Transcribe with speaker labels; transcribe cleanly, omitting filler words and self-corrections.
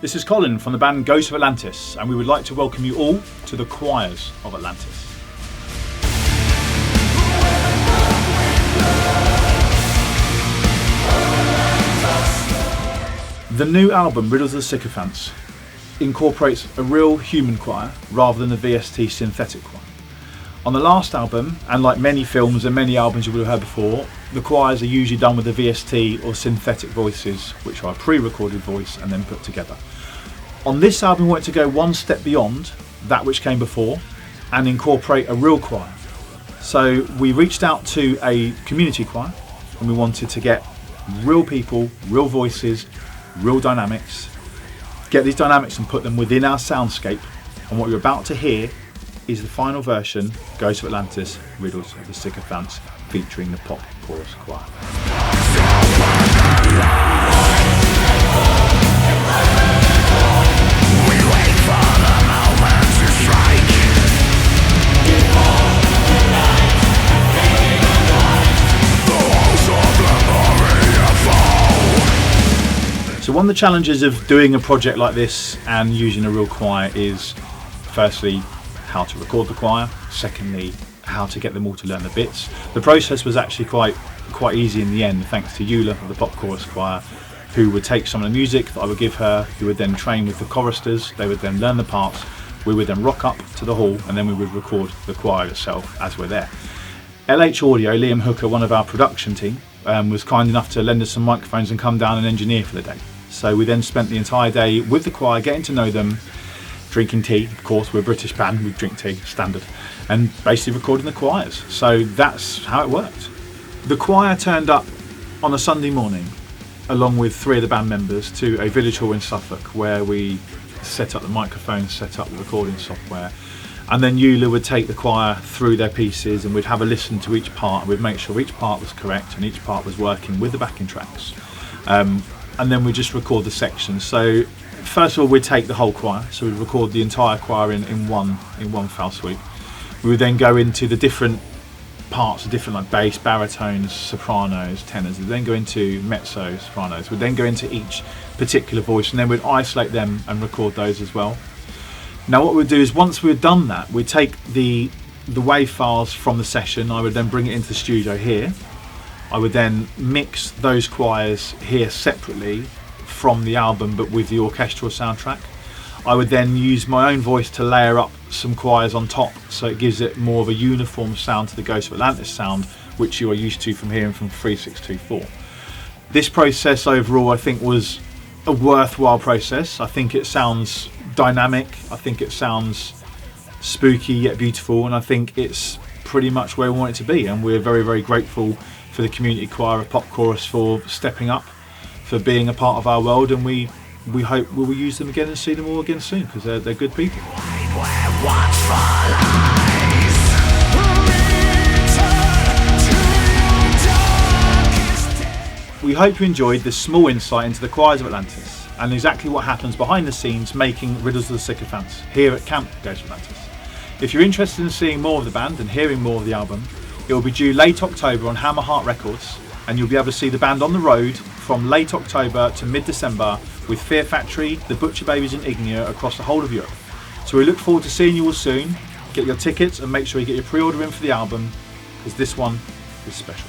Speaker 1: This is Colin from the band Ghosts of Atlantis, and we would like to welcome you all to the Choirs of Atlantis. The new album, Riddles of the Sycophants, incorporates a real human choir rather than a VST synthetic one. On the last album, and like many films and many albums you would have heard before, the choirs are usually done with the VST or synthetic voices, which are a pre-recorded voice and then put together. On this album, we wanted to go one step beyond that which came before and incorporate a real choir. So we reached out to a community choir and we wanted to get real people, real voices, real dynamics, get these dynamics and put them within our soundscape. And what you're about to hear is the final version, Ghosts of Atlantis, Riddles of the Sycophants, featuring the pop chorus choir. So one of the challenges of doing a project like this and using a real choir is, firstly, how to record the choir, secondly, how to get them all to learn the bits. The process was actually quite easy in the end, thanks to Eula of the pop chorus choir, who would take some of the music that I would give her, who would then train with the choristers, they would then learn the parts, we would then rock up to the hall and then we would record the choir itself as we're there. LH Audio, Liam Hooker, one of our production team, was kind enough to lend us some microphones and come down and engineer for the day. So we then spent the entire day with the choir, getting to know them, drinking tea, of course, we're a British band, we drink tea, standard, and basically recording the choirs. So that's how it worked. The choir turned up on a Sunday morning, along with 3 of the band members, to a village hall in Suffolk, where we set up the microphones, set up the recording software, and then Eula would take the choir through their pieces and we'd have a listen to each part, and we'd make sure each part was correct and each part was working with the backing tracks. And then we just record the sections. So first of all, we'd take the whole choir, so we'd record the entire choir in one foul swoop. We would then go into the different parts, the different like bass, baritones, sopranos, tenors. We'd then go into mezzo, sopranos. We'd then go into each particular voice, and then we'd isolate them and record those as well. Now what we'd do is, once we'd done that, we'd take the WAV files from the session. I would then bring it into the studio here. I would then mix those choirs here separately from the album, but with the orchestral soundtrack. I would then use my own voice to layer up some choirs on top, so it gives it more of a uniform sound to the Ghosts of Atlantis sound, which you are used to from hearing from 3624. This process overall, I think, was a worthwhile process. I think it sounds dynamic, I think it sounds spooky yet beautiful, and I think it's pretty much where we want it to be. And we're very, very grateful for the community choir of Pop Chorus for stepping up, for being a part of our world, and we hope we will use them again and see them all again soon, because they're good people. We hope you enjoyed this small insight into the Choirs of Atlantis and exactly what happens behind the scenes making Riddles of the Sycophants here at Camp Ghosts of Atlantis. If you're interested in seeing more of the band and hearing more of the album, it will be due late October on Hammerheart Records, and you'll be able to see the band on the road from late October to mid-December with Fear Factory, the Butcher Babies and Ignia across the whole of Europe. So we look forward to seeing you all soon. Get your tickets and make sure you get your pre-order in for the album, because this one is special.